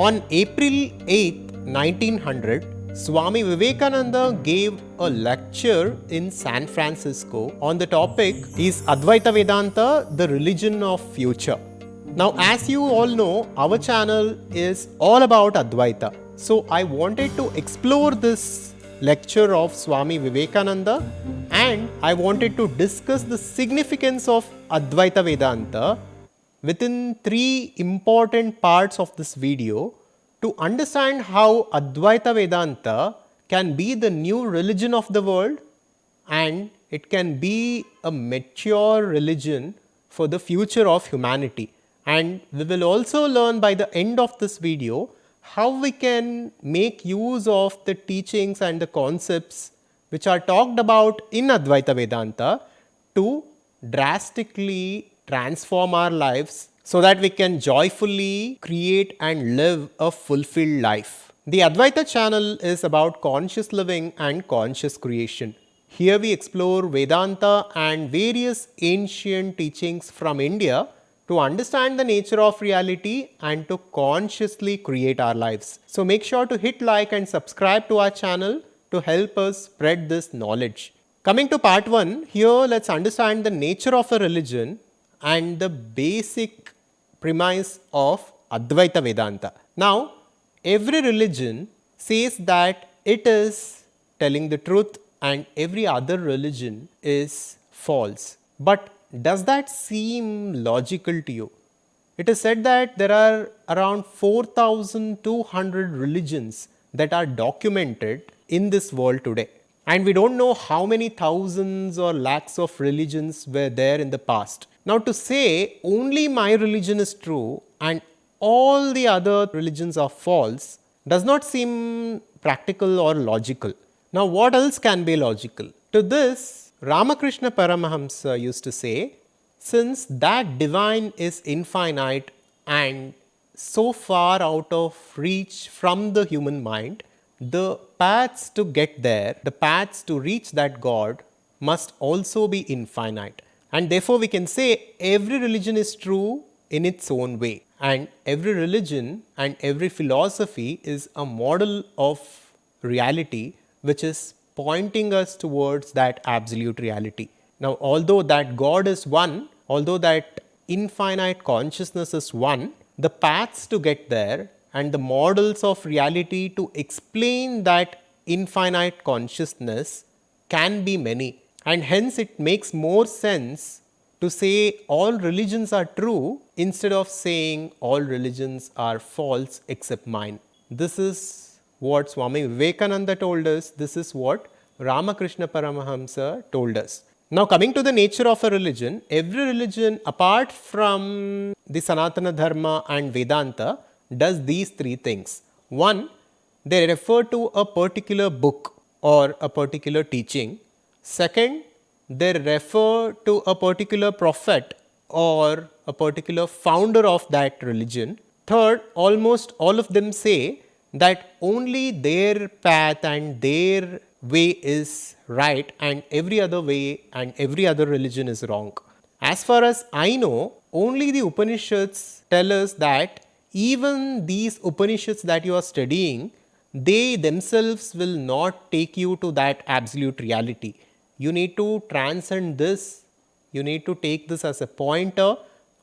On April 8, 1900, Swami Vivekananda gave a lecture in San Francisco on the topic, Is Advaitha Vedanta the religion of future? Now, as you all know, our channel is all about Advaita. So, I wanted to explore this lecture of Swami Vivekananda and I wanted to discuss the significance of Advaita Vedanta within three important parts of this video to understand how Advaita Vedanta can be the new religion of the world and it can be a mature religion for the future of humanity. And we will also learn by the end of this video how we can make use of the teachings and the concepts which are talked about in Advaita Vedanta to drastically transform our lives so that we can joyfully create and live a fulfilled life. The Advaita channel is about conscious living and conscious creation. Here we explore Vedanta and various ancient teachings from India to understand the nature of reality and to consciously create our lives. So make sure to hit like and subscribe to our channel to help us spread this knowledge. Coming to part 1, here let's understand the nature of a religion and the basic premise of Advaita Vedanta. Now, every religion says that it is telling the truth and every other religion is false. But does that seem logical to you? It is said that there are around 4,200 religions that are documented in this world today. And we don't know how many thousands or lakhs of religions were there in the past. Now, to say only my religion is true and all the other religions are false does not seem practical or logical. Now, what else can be logical? To this, Ramakrishna Paramahamsa used to say, since that divine is infinite and so far out of reach from the human mind, the paths to get there, the paths to reach that God must also be infinite. And therefore, we can say every religion is true in its own way. And every religion and every philosophy is a model of reality which is pointing us towards that absolute reality. Now, although that God is one, although that infinite consciousness is one, the paths to get there and the models of reality to explain that infinite consciousness can be many. And hence it makes more sense to say all religions are true instead of saying all religions are false except mine. This is what Swami Vivekananda told us. This is what Ramakrishna Paramahamsa told us. Now, coming to the nature of a religion, every religion apart from the Sanatana Dharma and Vedanta does these three things. One, they refer to a particular book or a particular teaching. Second, they refer to a particular prophet or a particular founder of that religion. Third, almost all of them say that only their path and their way is right and every other way and every other religion is wrong. As far as I know, only the Upanishads tell us that even these Upanishads that you are studying, they themselves will not take you to that absolute reality. You need to transcend this, you need to take this as a pointer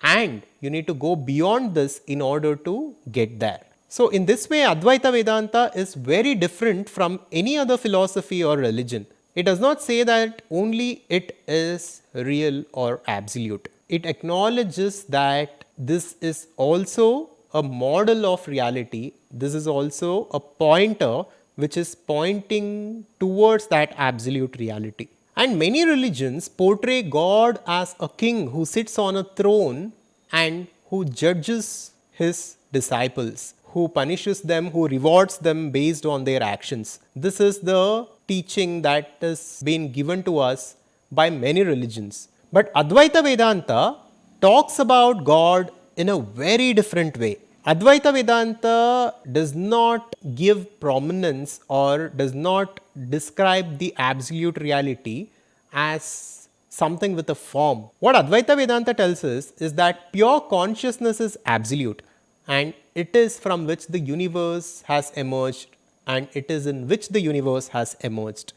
and you need to go beyond this in order to get there. So, in this way, Advaita Vedanta is very different from any other philosophy or religion. It does not say that only it is real or absolute. It acknowledges that this is also a model of reality. This is also a pointer which is pointing towards that absolute reality. And many religions portray God as a king who sits on a throne and who judges his disciples, who punishes them, who rewards them based on their actions. This is the teaching that has been given to us by many religions. But Advaita Vedanta talks about God in a very different way. Advaita Vedanta does not give prominence or does not describe the absolute reality as something with a form. What Advaita Vedanta tells us is that pure consciousness is absolute and it is from which the universe has emerged, and it is in which the universe has emerged.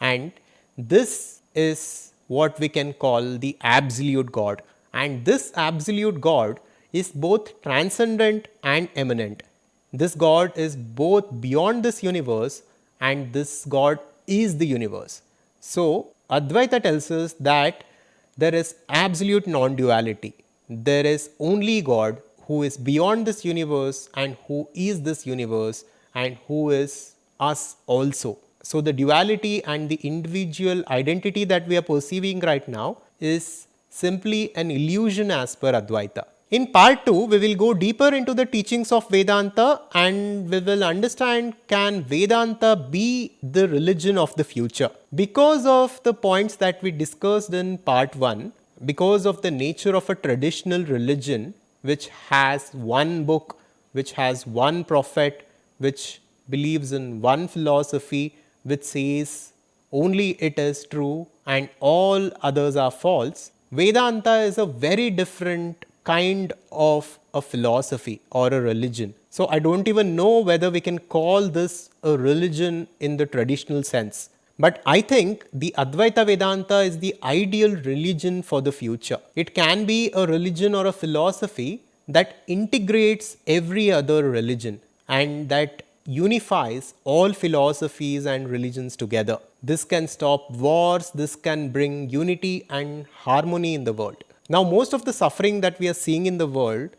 And this is what we can call the absolute God. And this absolute God is both transcendent and immanent. This God is both beyond this universe, and this God is the universe. So, Advaita tells us that there is absolute non duality. There is only God who is beyond this universe and who is this universe and who is us also. So, the duality and the individual identity that we are perceiving right now is simply an illusion as per Advaita. In part 2, we will go deeper into the teachings of Vedanta, and we will understand, can Vedanta be the religion of the future? Because of the points that we discussed in part 1, because of the nature of a traditional religion which has one book, which has one prophet, which believes in one philosophy, which says only it is true and all others are false, Vedanta is a very different kind of a philosophy or a religion. So I don't even know whether we can call this a religion in the traditional sense. But I think the Advaita Vedanta is the ideal religion for the future. It can be a religion or a philosophy that integrates every other religion and that unifies all philosophies and religions together. This can stop wars, this can bring unity and harmony in the world. Now, most of the suffering that we are seeing in the world,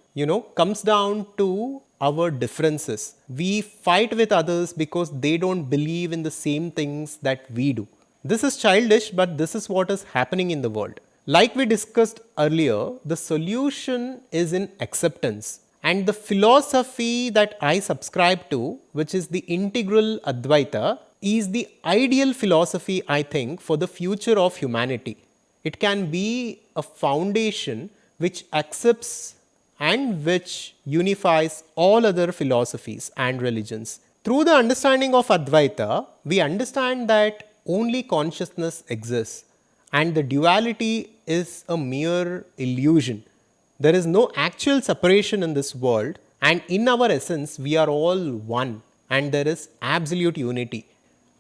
comes down to our differences. We fight with others because they don't believe in the same things that we do. This is childish, but this is what is happening in the world. Like we discussed earlier, the solution is in acceptance. And the philosophy that I subscribe to, which is the integral Advaita, is the ideal philosophy, I think, for the future of humanity. It can be a foundation which accepts and which unifies all other philosophies and religions. Through the understanding of Advaita, we understand that only consciousness exists and the duality is a mere illusion. There is no actual separation in this world, and in our essence, we are all one, and there is absolute unity.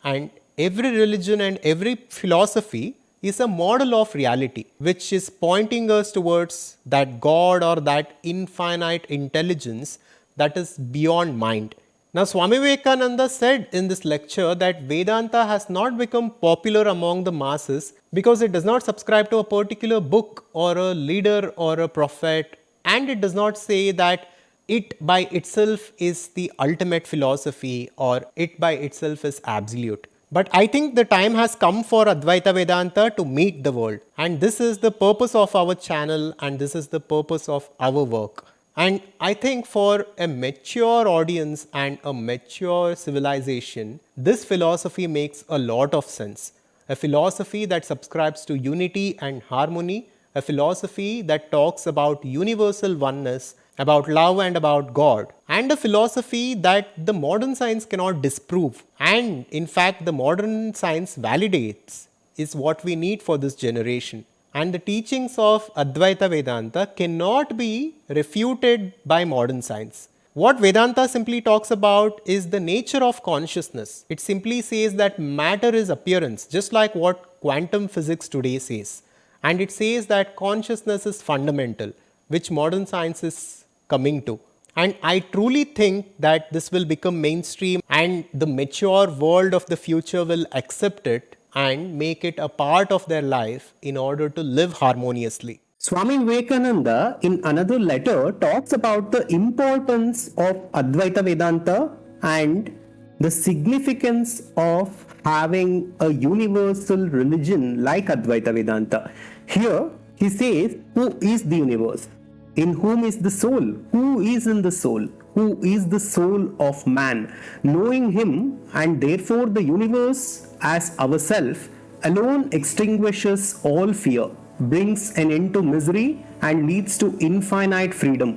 And every religion and every philosophy is a model of reality, which is pointing us towards that God or that infinite intelligence that is beyond mind. Now, Swami Vivekananda said in this lecture that Vedanta has not become popular among the masses because it does not subscribe to a particular book or a leader or a prophet, and it does not say that it by itself is the ultimate philosophy or it by itself is absolute. But I think the time has come for Advaita Vedanta to meet the world, and this is the purpose of our channel and this is the purpose of our work. And I think for a mature audience and a mature civilization, this philosophy makes a lot of sense. A philosophy that subscribes to unity and harmony, a philosophy that talks about universal oneness, about love and about God, and a philosophy that the modern science cannot disprove. And in fact, the modern science validates is what we need for this generation. And the teachings of Advaita Vedanta cannot be refuted by modern science. What Vedanta simply talks about is the nature of consciousness. It simply says that matter is appearance, just like what quantum physics today says. And it says that consciousness is fundamental, which modern science is coming to. And I truly think that this will become mainstream and the mature world of the future will accept it and make it a part of their life in order to live harmoniously. Swami Vivekananda in another letter talks about the importance of Advaita Vedanta and the significance of having a universal religion like Advaita Vedanta. Here he says, who is the universe? In whom is the soul? Who is in the soul? Who is the soul of man? Knowing him and therefore the universe as ourself alone extinguishes all fear, brings an end to misery and leads to infinite freedom.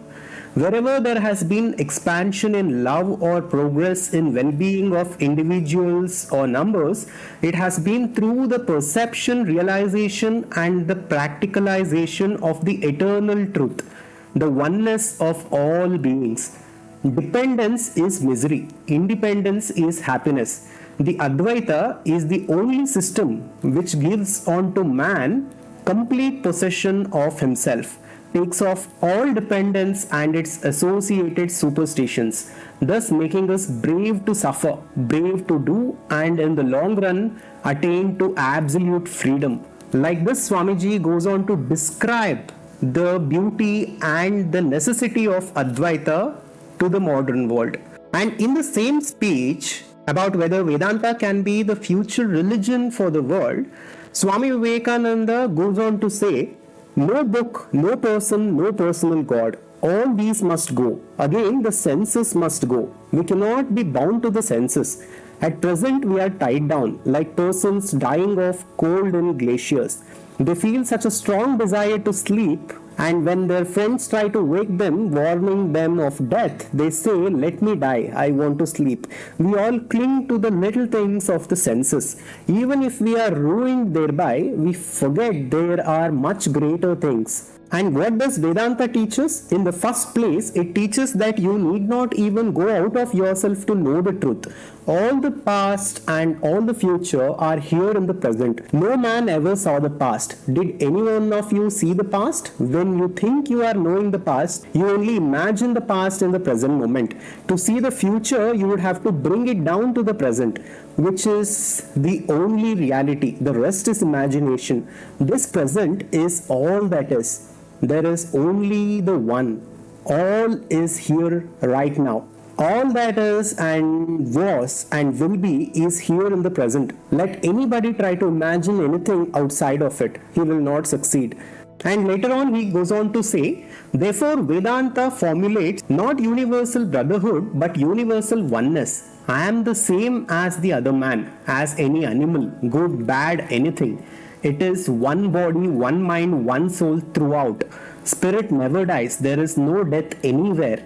Wherever there has been expansion in love or progress in well-being of individuals or numbers, it has been through the perception, realization and the practicalization of the eternal truth, the oneness of all beings. Dependence is misery, independence is happiness. The Advaita is the only system which gives unto man complete possession of himself, takes off all dependence and its associated superstitions, thus making us brave to suffer, brave to do, and in the long run attain to absolute freedom. Like this, Swamiji goes on to describe the beauty and the necessity of Advaita to the modern world. And in the same speech about whether Vedanta can be the future religion for the world, Swami Vivekananda goes on to say, no book, no person, no personal God. All these must go. Again, the senses must go. We cannot be bound to the senses. At present, we are tied down like persons dying of cold in glaciers. They feel such a strong desire to sleep, and when their friends try to wake them, warning them of death, they say, let me die, I want to sleep. We all cling to the little things of the senses. Even if we are ruined thereby, we forget there are much greater things. And what does Vedanta teach us? In the first place, it teaches that you need not even go out of yourself to know the truth. All the past and all the future are here in the present. No man ever saw the past. Did any one of you see the past? When you think you are knowing the past, you only imagine the past in the present moment. To see the future, you would have to bring it down to the present, which is the only reality. The rest is imagination. This present is all that is. There is only the one. All is here right now. All that is and was and will be is here in the present. Let anybody try to imagine anything outside of it. He will not succeed. And later on he goes on to say, therefore Vedanta formulates not universal brotherhood but universal oneness. I am the same as the other man, as any animal, good, bad, anything. It is one body, one mind, one soul throughout. Spirit never dies. There is no death anywhere.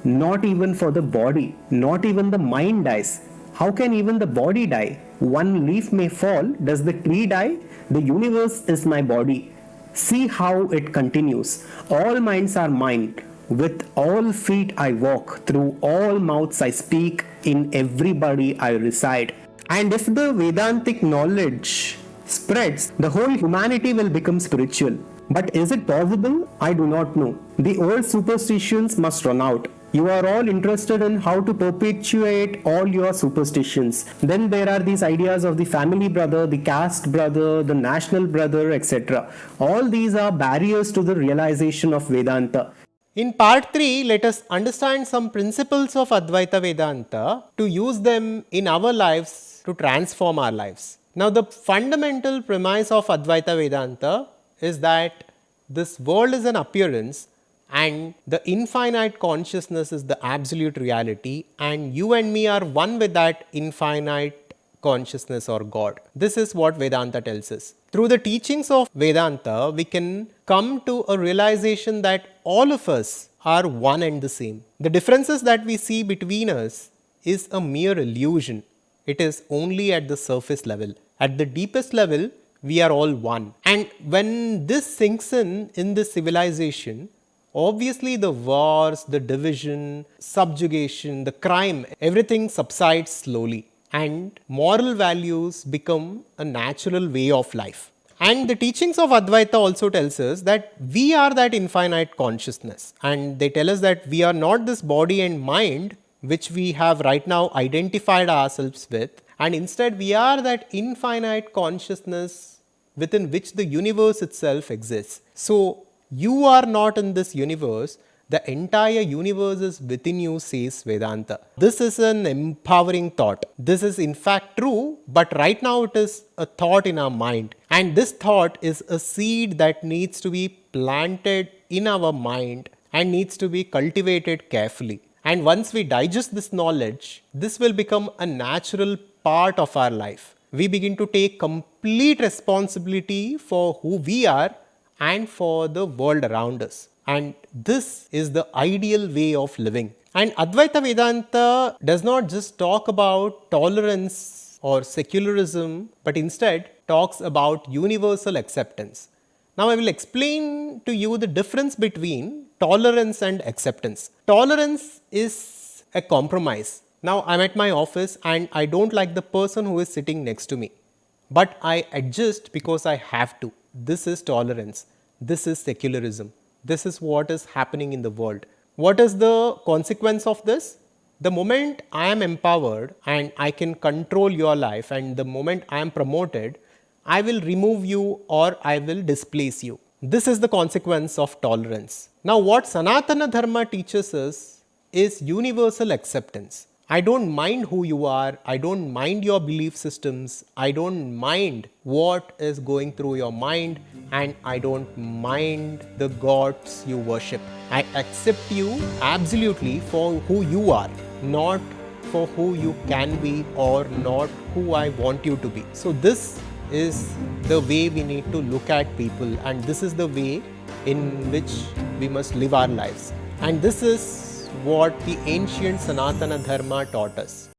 Not even for the body. Not even the mind dies. How can even the body die? One leaf may fall. Does the tree die? The universe is my body. See how it continues. All minds are mine. With all feet I walk. Through all mouths I speak. In everybody I reside. And if the Vedantic knowledge spreads, the whole humanity will become spiritual. But is it possible? I do not know. The old superstitions must run out. You are all interested in how to perpetuate all your superstitions. Then there are these ideas of the family brother, the caste brother, the national brother, etc. All these are barriers to the realization of Vedanta. In part 3, let us understand some principles of Advaita Vedanta to use them in our lives to transform our lives. Now, the fundamental premise of Advaita Vedanta is that this world is an appearance and the infinite consciousness is the absolute reality, and you and me are one with that infinite consciousness or God. This is what Vedanta tells us. Through the teachings of Vedanta, we can come to a realization that all of us are one and the same. The differences that we see between us is a mere illusion. It is only at the surface level. At the deepest level, we are all one. And when this sinks in this civilization, obviously the wars, the division, subjugation, the crime, everything subsides slowly. And moral values become a natural way of life. And the teachings of Advaita also tells us that we are that infinite consciousness. And they tell us that we are not this body and mind which we have right now identified ourselves with. And instead we are that infinite consciousness within which the universe itself exists. So you are not in this universe. The entire universe is within you, says Vedanta. This is an empowering thought. This is in fact true, but right now it is a thought in our mind. And this thought is a seed that needs to be planted in our mind and needs to be cultivated carefully. And once we digest this knowledge, this will become a natural part of our life. We begin to take complete responsibility for who we are and for the world around us. And this is the ideal way of living. And Advaita Vedanta does not just talk about tolerance or secularism, but instead talks about universal acceptance. Now I will explain to you the difference between tolerance and acceptance. Tolerance is a compromise. Now I'm at my office and I don't like the person who is sitting next to me, but I adjust because I have to. This is tolerance. This is secularism. This is what is happening in the world. What is the consequence of this? The moment I am empowered and I can control your life, and the moment I am promoted, I will remove you or I will displace you. This is the consequence of tolerance. Now, what Sanatana Dharma teaches us is universal acceptance. I don't mind who you are, I don't mind your belief systems, I don't mind what is going through your mind, and I don't mind the gods you worship. I accept you absolutely for who you are, not for who you can be or not who I want you to be. So, this is the way we need to look at people, and this is the way in which we must live our lives. And this is what the ancient Sanatana Dharma taught us.